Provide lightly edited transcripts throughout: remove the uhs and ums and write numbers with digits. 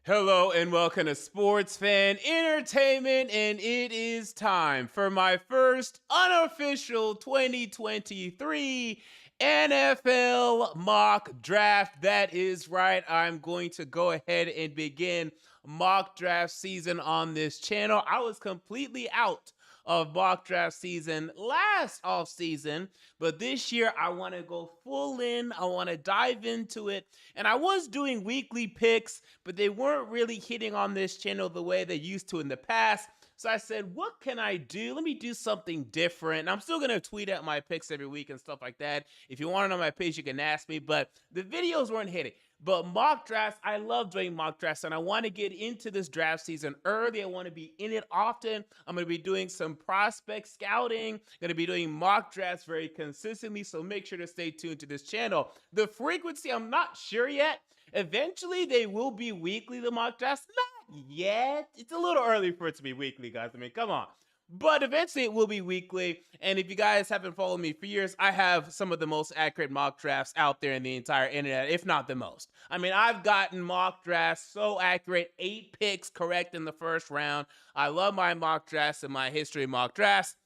Hello and welcome to Sports Fan Entertainment, and it is time for my first unofficial 2023 NFL mock draft. That is right, I'm going to go ahead and begin mock draft season on this channel. I was completely out of mock draft season last off season, but this year I want to go full in. I want to dive into it, and I was doing weekly picks, but they weren't really hitting on this channel the way they used to in the past. So I said, what can I do? Let me do something different. And I'm still going to tweet out my picks every week and stuff like that. If you want to know my page, you can ask me, but the videos weren't hitting. But mock drafts, I love doing mock drafts, and I want to get into this draft season early. I want to be in it often. I'm going to be doing some prospect scouting, going to be doing mock drafts very consistently, so make sure to stay tuned to this channel. The frequency, I'm not sure yet. Eventually, they will be weekly, the mock drafts. Not yet. It's a little early for it to be weekly, guys. I mean, come on. But eventually it will be weekly. And if you guys haven't followed me for years, I have some of the most accurate mock drafts out there in the entire internet, if not the most. I mean, I've gotten mock drafts so accurate, 8 picks correct in the first round. I love my mock drafts and my history of mock drafts.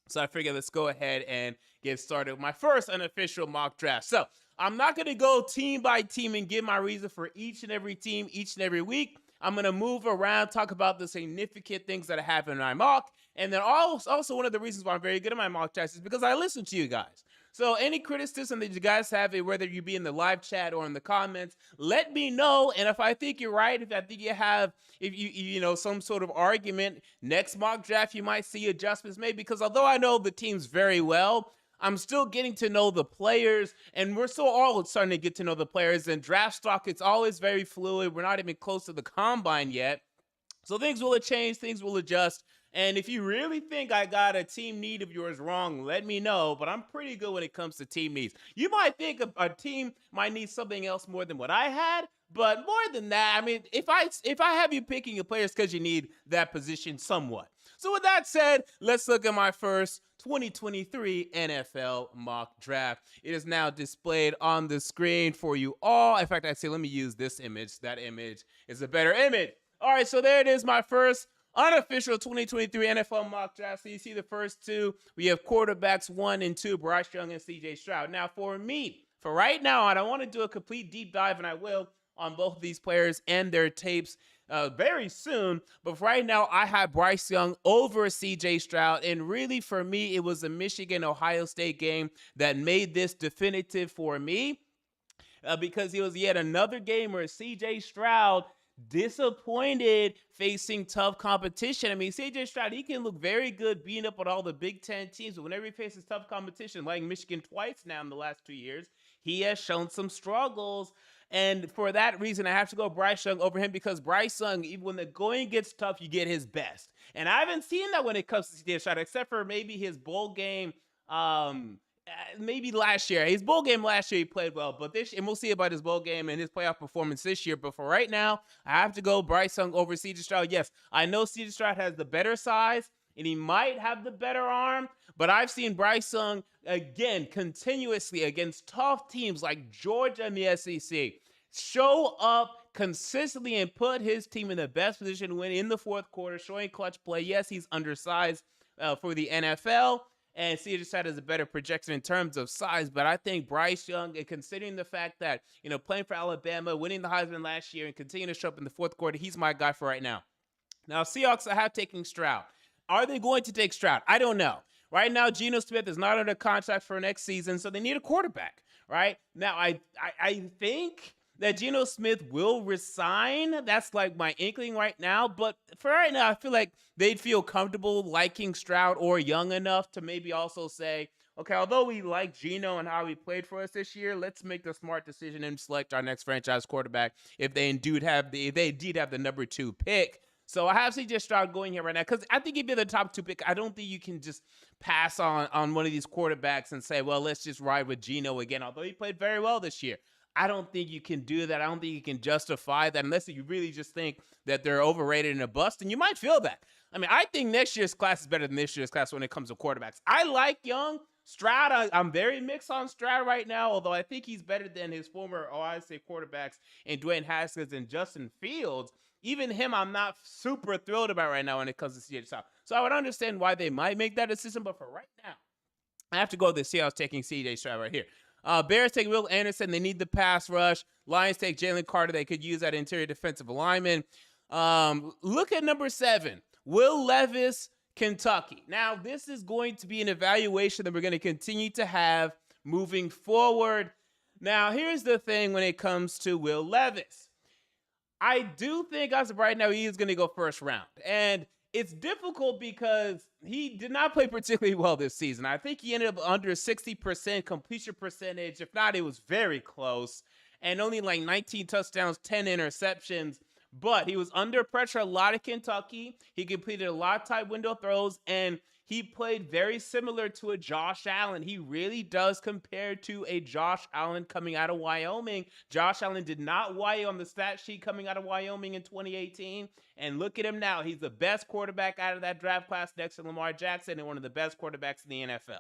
So I figured let's go ahead and get started with my first unofficial mock draft. So I'm not going to go team by team and give my reason for each and every team each and every week. I'm going to move around, talk about the significant things that happen in my mock. And then also one of the reasons why I'm very good at my mock drafts is because I listen to you guys. So any criticism that you guys have, whether you be in the live chat or in the comments, let me know. And if I think you're right, if I think you have, if you know, some sort of argument, next mock draft, you might see adjustments made. Because although I know the teams very well, I'm still getting to know the players, and we're still all starting to get to know the players. And draft stock, it's always very fluid. We're not even close to the combine yet. So things will change, things will adjust. And if you really think I got a team need of yours wrong, let me know. But I'm pretty good when it comes to team needs. You might think a team might need something else more than what I had, but more than that, I mean, if I have you picking your players because you need that position somewhat. So with that said, let's look at my first 2023 NFL mock draft. It is now displayed on the screen for you all. In fact, I'd say let me use this image. That image is a better image. All right, so there it is, my first unofficial 2023 NFL mock draft. So you see the first two. We have quarterbacks 1 and 2, Bryce Young and CJ Stroud. Now for me, for right now, I don't want to do a complete deep dive, and I will on both of these players and their tapes very soon. But for right now, I have Bryce Young over CJ Stroud. And really, for me, it was a Michigan-Ohio State game that made this definitive for me because it was yet another game where CJ Stroud disappointed facing tough competition. I mean, CJ Stroud, he can look very good beating up on all the Big Ten teams, but whenever he faces tough competition, like Michigan twice now in the last 2 years, he has shown some struggles. And for that reason, I have to go Bryce Young over him because Bryce Young, even when the going gets tough, you get his best. And I haven't seen that when it comes to CJ Stroud, except for maybe his bowl game, maybe last year. His bowl game last year, he played well, but and we'll see about his bowl game and his playoff performance this year. But for right now, I have to go Bryce Young over CJ Stroud. Yes, I know CJ Stroud has the better size, and he might have the better arm, but I've seen Bryce Young, again, continuously against tough teams like Georgia and the SEC, show up consistently and put his team in the best position to win in the fourth quarter, showing clutch play. Yes, he's undersized for the NFL, and CJ Stroud has a better projection in terms of size, but I think Bryce Young, and considering the fact that, you know, playing for Alabama, winning the Heisman last year, and continuing to show up in the fourth quarter, he's my guy for right now. Now, Seahawks, I have taken Stroud. Are they going to take Stroud? I don't know. Right now, Geno Smith is not under contract for next season, so they need a quarterback, right? Now, I think that Geno Smith will resign. That's like my inkling right now. But for right now, I feel like they'd feel comfortable liking Stroud or Young enough to maybe also say, okay, although we like Geno and how he played for us this year, let's make the smart decision and select our next franchise quarterback if they indeed have the number 2 pick. So I have CJ Stroud going here right now because I think he'd be the top 2 pick. I don't think you can just pass on one of these quarterbacks and say, well, let's just ride with Geno again, although he played very well this year. I don't think you can do that. I don't think you can justify that unless you really just think that they're overrated and a bust, and you might feel that. I mean, I think next year's class is better than this year's class when it comes to quarterbacks. I like Young, Stroud, I'm very mixed on Stroud right now, although I think he's better than his former Ohio State quarterbacks in Dwayne Haskins and Justin Fields. Even him, I'm not super thrilled about right now when it comes to CJ Stroud. So I would understand why they might make that decision, but for right now, I have to go with the Seahawks taking CJ Stroud right here. Bears take Will Anderson. They need the pass rush. Lions take Jalen Carter. They could use that interior defensive lineman. Look at number 7, Will Levis, Kentucky. Now, this is going to be an evaluation that we're going to continue to have moving forward. Now, here's the thing when it comes to Will Levis. I do think as of right now, he is going to go first round. And it's difficult because he did not play particularly well this season. I think he ended up under 60% completion percentage. If not, it was very close. And only like 19 touchdowns, 10 interceptions. But he was under pressure a lot at Kentucky. He completed a lot of tight window throws, and he played very similar to a Josh Allen. He really does compare to a Josh Allen coming out of Wyoming. Josh Allen did not weigh on the stat sheet coming out of Wyoming in 2018. And look at him now. He's the best quarterback out of that draft class next to Lamar Jackson and one of the best quarterbacks in the NFL.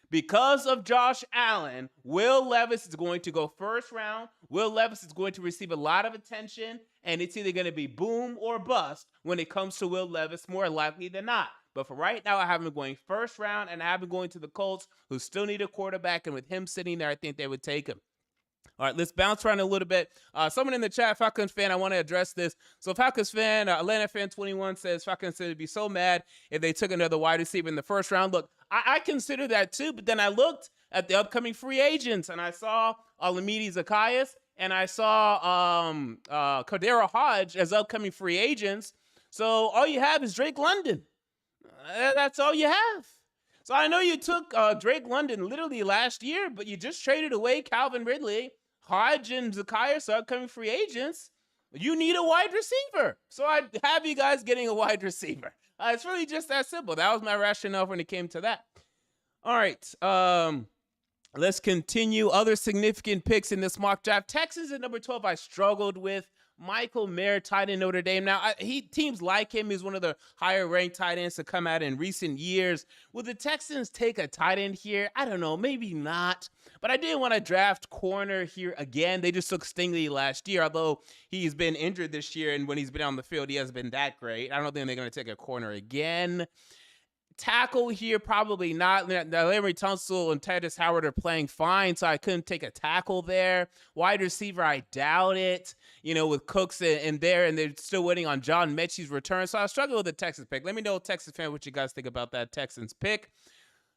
Because of Josh Allen, Will Levis is going to go first round. Will Levis is going to receive a lot of attention, and it's either going to be boom or bust when it comes to Will Levis, more likely than not. But for right now, I have him going first round, and I have him going to the Colts, who still need a quarterback, and with him sitting there, I think they would take him. All right, let's bounce around a little bit. Someone in the chat, Falcons fan, I want to address this. So Falcons fan, Atlanta fan 21 says Falcons would be so mad if they took another wide receiver in the first round. Look, I consider that too, but then I looked at the upcoming free agents, and I saw Lamidi Zacchaeus, and I saw Cordero Hodge as upcoming free agents. So all you have is Drake London. That's all you have. So I know you took Drake London literally last year, but you just traded away Calvin Ridley. Hodge and Zacchaeus are upcoming free agents. You need a wide receiver. So I have you guys getting a wide receiver. It's really just that simple. That was my rationale when it came to that. All right. Let's continue. Other significant picks in this mock draft. Texas at number 12, I struggled with. Michael Mayer, tight end Notre Dame. Now, teams like him. He's one of the higher-ranked tight ends to come out in recent years. Will the Texans take a tight end here? I don't know. Maybe not. But I didn't want to draft corner here again. They just took Stingley last year, although he's been injured this year, and when he's been on the field, he hasn't been that great. I don't think they're going to take a corner again. Tackle here, probably not. Larry Tunsil and Titus Howard are playing fine, so I couldn't take a tackle there. Wide receiver, I doubt it. With Cooks and they're still waiting on John Mechie's return. So I struggled with the Texans pick. Let me know, Texas fan, what you guys think about that Texans pick.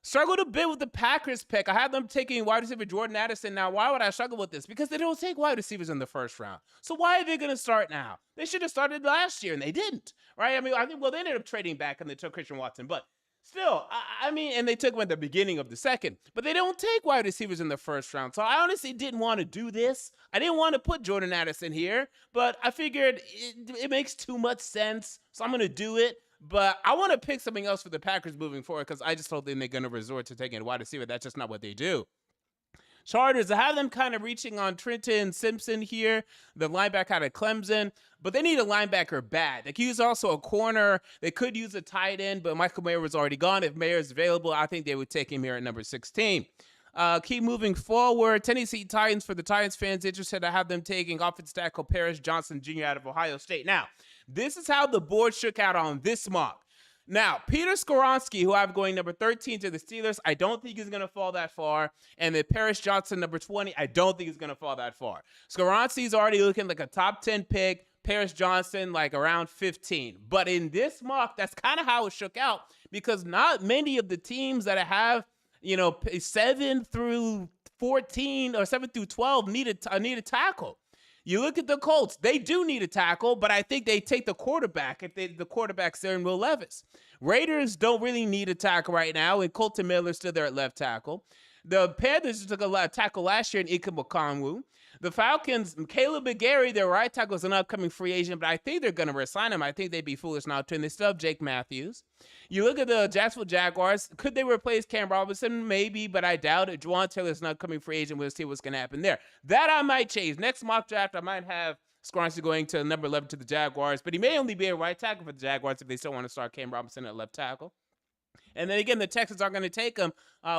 Struggled a bit with the Packers pick. I had them taking wide receiver Jordan Addison. Now, why would I struggle with this? Because they don't take wide receivers in the first round. So why are they going to start now? They should have started last year, and they didn't, right? I think they ended up trading back and they took Christian Watson, but still, and they took him at the beginning of the second, but they don't take wide receivers in the first round. So I honestly didn't want to do this. I didn't want to put Jordan Addison here, but I figured it makes too much sense, so I'm going to do it. But I want to pick something else for the Packers moving forward because I just don't think they're going to resort to taking a wide receiver. That's just not what they do. Chargers, I have them kind of reaching on Trenton Simpson here, the linebacker out of Clemson, but they need a linebacker bad. They could use also a corner. They could use a tight end, but Michael Mayer was already gone. If Mayer is available, I think they would take him here at number 16. Keep moving forward. Tennessee Titans, for the Titans fans interested, I have them taking offensive tackle Paris Johnson Jr. out of Ohio State. Now, this is how the board shook out on this mock. Now, Peter Skoronski, who I have going number 13 to the Steelers, I don't think he's going to fall that far. And then Paris Johnson, number 20, I don't think he's going to fall that far. Skoronski's already looking like a top 10 pick. Paris Johnson, like around 15. But in this mock, that's kind of how it shook out because not many of the teams that have, 7 through 14 or 7 through 12 need a tackle. You look at the Colts, they do need a tackle, but I think they take the quarterback if the quarterback's there in Will Levis. Raiders don't really need a tackle right now, and Colton Miller's still there at left tackle. The Panthers took a tackle last year in Ikem Okongwu. The Falcons, Caleb McGarry, their right tackle, is an upcoming free agent, but I think they're going to resign him. I think they'd be foolish not to, and they still have Jake Matthews. You look at the Jacksonville Jaguars. Could they replace Cam Robinson? Maybe, but I doubt it. Juwan Taylor's an upcoming free agent. We'll see what's going to happen there. That I might change. Next mock draft, I might have Skoronski going to number 11 to the Jaguars, but he may only be a right tackle for the Jaguars if they still want to start Cam Robinson at left tackle. And then again, the Texans are going to take him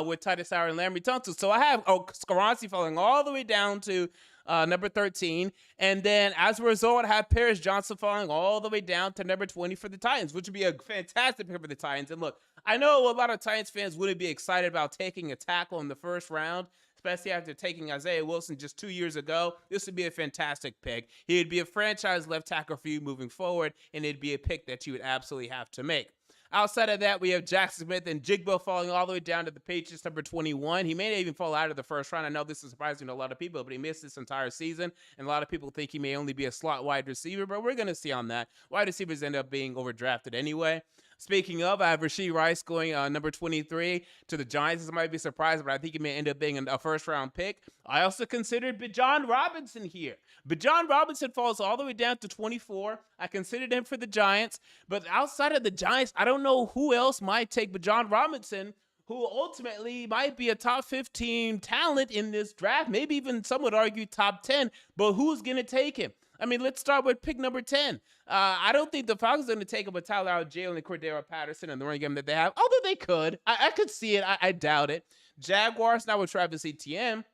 with Titus Howard and Laremy Tunsil. So I have Skaronski falling all the way down to number 13. And then as a result, I have Paris Johnson falling all the way down to number 20 for the Titans, which would be a fantastic pick for the Titans. And look, I know a lot of Titans fans wouldn't be excited about taking a tackle in the first round, especially after taking Isaiah Wilson just 2 years ago. This would be a fantastic pick. He would be a franchise left tackle for you moving forward, and it'd be a pick that you would absolutely have to make. Outside of that, we have Jackson Smith and Jigbo falling all the way down to the Patriots, number 21. He may even fall out of the first round. I know this is surprising to a lot of people, but he missed this entire season, and a lot of people think he may only be a slot wide receiver, but we're going to see on that. Wide receivers end up being overdrafted anyway. Speaking of, I have Rashee Rice going number 23 to the Giants. This might be surprising, but I think he may end up being a first-round pick. I also considered Bijan Robinson here. Bijan Robinson falls all the way down to 24. I considered him for the Giants, but outside of the Giants, I don't know who else might take Bijan Robinson, who ultimately might be a top 15 talent in this draft, maybe even some would argue top 10, but who's going to take him? I mean, let's start with pick number 10. I don't think the Falcons are going to take him with Tyler Algier and Cordero Patterson and the running game that they have, although they could. I could see it. I doubt it. Jaguars not with Travis Etienne.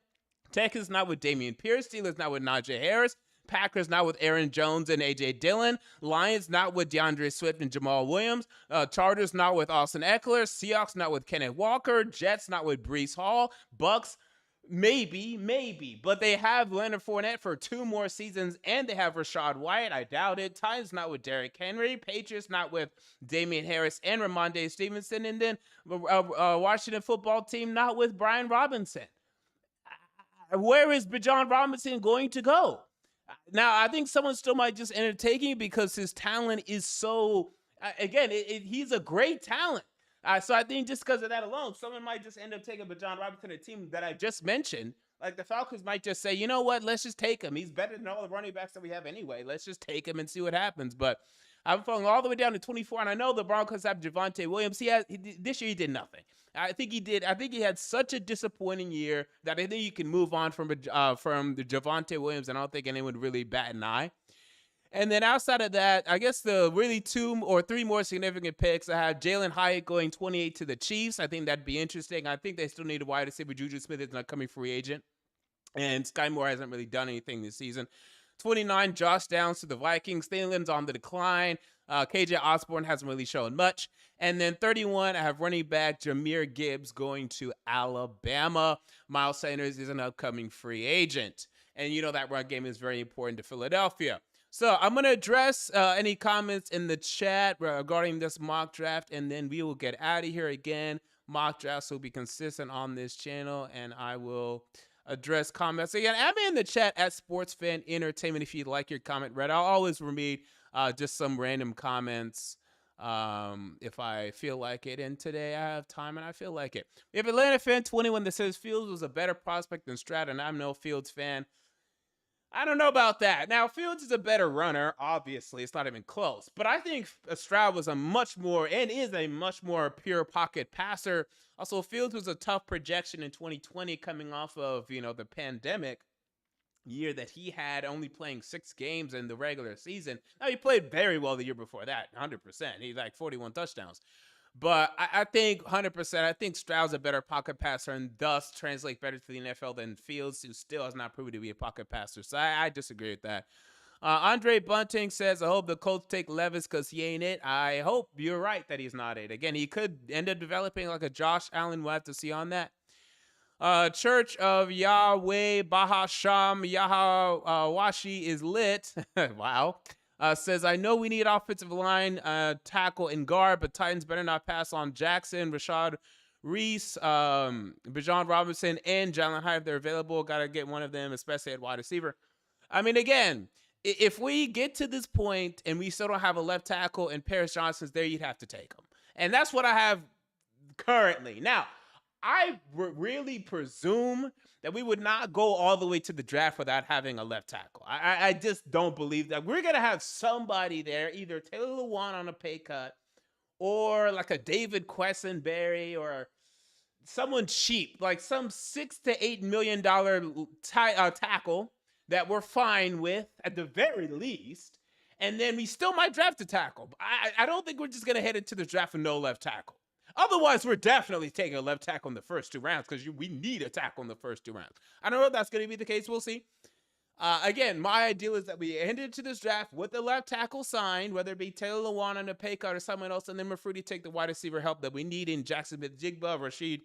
Texans not with Damian Pierce. Steelers not with Najee Harris. Packers not with Aaron Jones and A.J. Dillon. Lions not with DeAndre Swift and Jamal Williams. Chargers not with Austin Eckler. Seahawks not with Kenneth Walker. Jets not with Breece Hall. Bucks maybe, but they have Leonard Fournette for 2 more seasons, and they have Rachaad White. I doubt it. Titans not with Derrick Henry. Patriots not with Damian Harris and Ramondre Stevenson, and then Washington football team not with Brian Robinson. Where is Bijan Robinson going to go? Now, I think someone still might just end up taking it because his talent is so, again, he's a great talent. So I think just because of that alone, someone might just end up taking Bijan Robinson, a team that I just mentioned. Like the Falcons might just say, you know what, let's just take him. He's better than all the running backs that we have anyway. Let's just take him and see what happens. But I'm falling all the way down to 24, and I know the Broncos have Javonte Williams. This year he did nothing. I think he had such a disappointing year that I think you can move on from the Javonte Williams, and I don't think anyone would really bat an eye. And then outside of that, I guess the really 2 or 3 more significant picks, I have Jalen Hyatt going 28 to the Chiefs. I think that'd be interesting. I think they still need a wide receiver. Juju Smith is an upcoming free agent, and Sky Moore hasn't really done anything this season. 29, Josh Downs to the Vikings. Thielen's on the decline. KJ Osborne hasn't really shown much. And then 31, I have running back Jahmyr Gibbs going to Alabama. Miles Sanders is an upcoming free agent. And you know that run game is very important to Philadelphia. So I'm going to address any comments in the chat regarding this mock draft, and then we will get out of here again. Mock drafts will be consistent on this channel, and I will address comments. Again, add me in the chat at SportsFan Entertainment if you'd like your comment read. I'll always read just some random comments if I feel like it. And today I have time and I feel like it. We have Atlanta Fan 21 that says Fields was a better prospect than Stroud, and I'm no Fields fan. I don't know about that. Now, Fields is a better runner. Obviously, it's not even close. But I think Stroud was a much more and is a much more pure pocket passer. Also, Fields was a tough projection in 2020 coming off of, the pandemic year that he had, only playing 6 games in the regular season. Now, he played very well the year before that, 100%. He like 41 touchdowns. But I think 100%, I think Stroud's a better pocket passer and thus translate better to the NFL than Fields, who still has not proven to be a pocket passer. So I disagree with that. Andre Bunting says, I hope the Colts take Levis because he ain't it. I hope you're right that he's not it. Again, he could end up developing like a Josh Allen. We'll have to see on that. Church of Yahweh Bahasham Yahawashi is lit. Wow. Says, I know we need offensive line, tackle, and guard, but Titans better not pass on Jackson, Rashad Reese, Bijan Robinson, and Jalen Hyatt if they're available. Got to get one of them, especially at wide receiver. I mean, again, if we get to this point and we still don't have a left tackle and Paris Johnson's there, you'd have to take him. And that's what I have currently. Now, I really presume that we would not go all the way to the draft without having a left tackle. I just don't believe that. We're going to have somebody there, either Taylor Lewan on a pay cut or like a David Quessenberry or someone cheap, like some $6 to $8 million tackle that we're fine with at the very least. And then we still might draft a tackle. I don't think we're just going to head into the draft with no left tackle. Otherwise, we're definitely taking a left tackle in the first 2 rounds because we need a tackle in the first 2 rounds. I don't know if that's going to be the case. We'll see. Again, my ideal is that we ended to this draft with the left tackle signed, whether it be Taylor Lewan on a pay cut or someone else, and then Mafruti take the wide receiver help that we need in Jackson Smith-Jigba, Rashid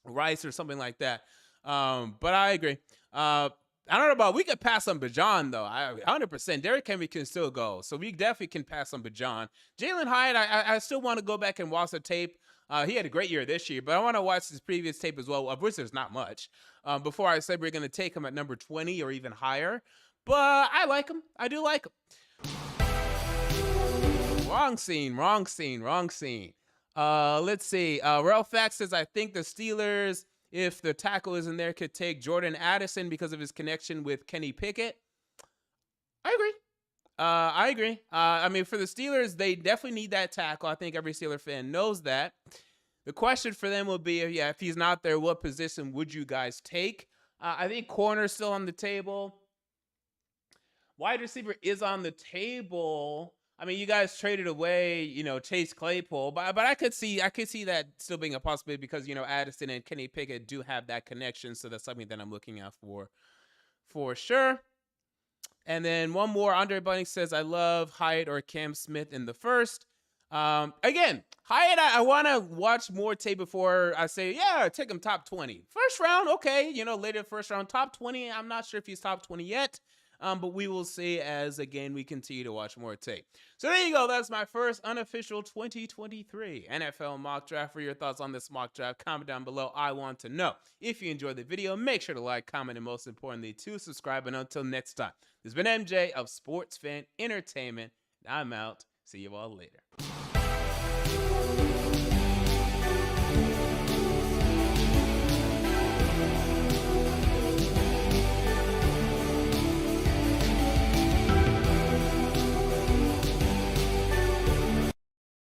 Rice, or something like that. But I agree. I don't know about, we could pass on Bajan, though. 100%. Derrick Henry can still go. So we definitely can pass on Bajan. Jalen Hyatt, I still want to go back and watch the tape. He had a great year this year, but I want to watch his previous tape as well, of which there's not much, before I said we're going to take him at number 20 or even higher. But I like him. I do like him. Wrong scene. Let's see. Ralph Fax says, I think the Steelers, if the tackle isn't there, could take Jordan Addison because of his connection with Kenny Pickett. I agree. I mean, for the Steelers, they definitely need that tackle. I think every Steeler fan knows that. The question for them will be, if he's not there, what position would you guys take? I think corner is still on the table. Wide receiver is on the table. I mean, you guys traded away, Chase Claypool, but I could see that still being a possibility because, Addison and Kenny Pickett do have that connection. So that's something that I'm looking out for sure. And then one more, Andre Bunning says, I love Hyatt or Cam Smith in the first. Again, Hyatt, I want to watch more tape before I say, take him top 20. First round, okay, later first round, top 20. I'm not sure if he's top 20 yet. But we will see as, again, we continue to watch more tape. So there you go. That's my first unofficial 2023 NFL mock draft. For your thoughts on this mock draft, comment down below. I want to know. If you enjoyed the video, make sure to like, comment, and most importantly, to subscribe. And until next time, this has been MJ of Sports Fan Entertainment. I'm out. See you all later.